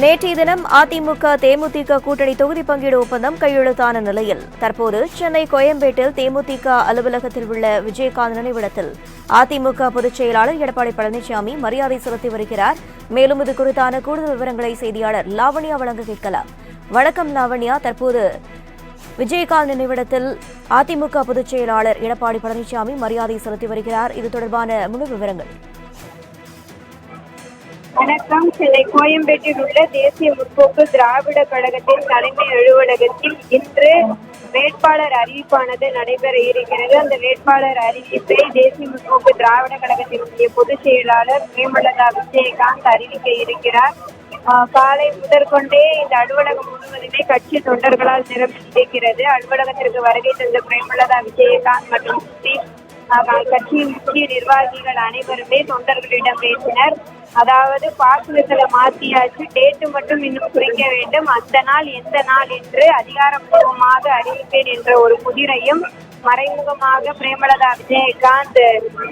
நேற்றைய தினம் அதிமுக தேமுதிக கூட்டணி தொகுதி பங்கீடு ஒப்பந்தம் கையெழுத்தான நிலையில் தற்போது சென்னை கோயம்பேட்டில் தேமுதிக அலுவலகத்தில் உள்ள விஜயகாந்த் நினைவிடத்தில் அதிமுக பொதுச் செயலாளர் எடப்பாடி பழனிசாமி மரியாதை செலுத்தி வருகிறார். மேலும் இது குறித்தான கூடுதல் விவரங்களை செய்தியாளர் லாவண்யா வழங்க கேட்கலாம். வணக்கம் லாவண்யா. தற்போது விஜயகாந்த் நினைவிடத்தில் அதிமுக பொதுச் செயலாளர் எடப்பாடி பழனிசாமி மரியாதை செலுத்தி வருகிறார். இது தொடர்பான முழு விவரங்கள். வணக்கம். சென்னை கோயம்பேட்டில் உள்ள தேசிய முற்போக்கு திராவிட கழகத்தின் தலைமை அலுவலகத்தில் இன்று வேட்பாளர் அறிவிப்பானது நடைபெற இருக்கிறது. அந்த வேட்பாளர் அறிவிப்பை தேசிய முற்போக்கு திராவிட கழகத்தினுடைய பொதுச் செயலாளர் பிரேமலதா விஜயகாந்த் அறிவிக்க இருக்கிறார். காலை முதற்கொண்டே இந்த அலுவலகம் முழுவதுமே கட்சி தொண்டர்களால் நிரம்பியிருக்கிறது. அலுவலகத்திற்கு வருகை தந்த பிரேமலதா விஜயகாந்த் மற்றும் கட்சியின் முக்கிய நிர்வாகிகள் அனைவருமே தொண்டர்களிடம் பேசினர். அதாவது பாக்குவத்துல மாத்தியாச்சு, டேட்டு மட்டும் இன்னும் குறிக்க வேண்டும், அந்த நாள் எந்த நாள் என்று அதிகாரப்பூர்வமாக அறிவிப்பேன் என்ற ஒரு புதிரையும் மறைமுகமாக பிரேமலதா விஜயகாந்த்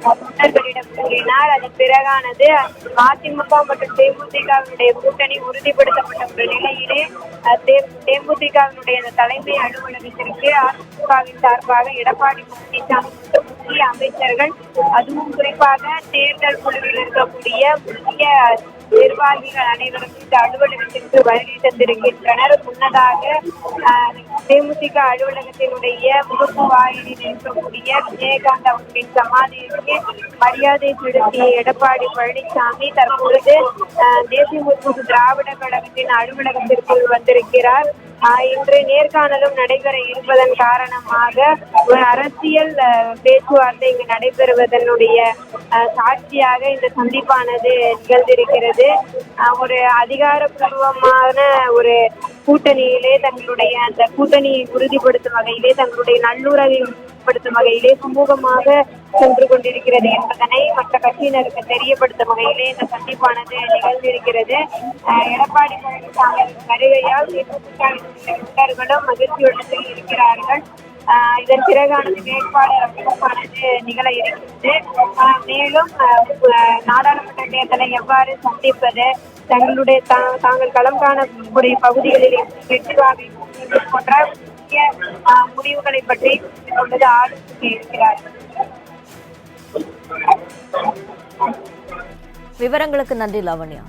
தொண்டர்களிடம் கூறினார். அதன் பிறகானது அதிமுக மற்றும் தேமுதிகவினுடைய கூட்டணி உறுதிப்படுத்தப்பட்ட ஒரு நிலையிலே தேமுதிகவினுடைய தலைமை அலுவலகத்திற்கு அதிமுகவின் சார்பாக எடப்பாடி பழனிசாமி முக்கிய அமைச்சர்கள், அதுவும் குறிப்பாக தேர்தல் குழுவில் இருக்கக்கூடிய முக்கிய நிர்வாகிகள் அனைவரும் இந்த அலுவலகத்திற்கு வருகை தந்திருக்கின்றனர். முன்னதாக தேமுதிக அலுவலகத்தினுடைய முகப்பு வாயிலில் இருக்கக்கூடிய விஜயகாந்த் அவர்களின் சமாதிக்கு மரியாதை செலுத்திய எடப்பாடி பழனிசாமி தற்பொழுது தேசிய முற்போக்கு திராவிட கழகத்தின் அலுவலகத்திற்குள் வந்திருக்கிறார். இன்று நேர்காணலும் நடைபெற இருப்பதன் காரணமாக ஒரு அரசியல் பேச்சுவார்த்தை இங்கு நடைபெறுவதனுடைய சாட்சியாக இந்த சந்திப்பானது நிகழ்ந்திருக்கிறது. ஒரு அதிகாரப்பூர்வமான ஒரு கூட்டணியிலே தங்களுடைய அந்த கூட்டணியை உறுதிப்படுத்தும் வகையிலே, தங்களுடைய நல்லுறவை உறுதிப்படுத்தும் வகையிலே சுமூகமாக சென்று கொண்டிருக்கிறது என்பதனை மற்ற கட்சியினருக்கு தெரியப்படுத்தும் வகையிலே இந்த சந்திப்பானது நிகழ்ந்திருக்கிறது. எடப்பாடி பழனிசாமி வருகையால் தொண்டர்களும் மகிழ்ச்சியுடன் இருக்கிறார்கள். இதன் பிறகானது வேட்பாளர் அறிவிப்பானது நிகழ இருக்கிறது. மேலும் நாடாளுமன்ற தேர்தலை எவ்வாறு சந்திப்பது, தாங்கள் களம் காணக்கூடிய பகுதிகளில் வெற்றிவாகை போன்ற முக்கிய முடிவுகளை பற்றி கொண்டது ஆலோசிக்க இருக்கிறார்கள். விவரங்களுக்கு நன்றி லாவண்யா.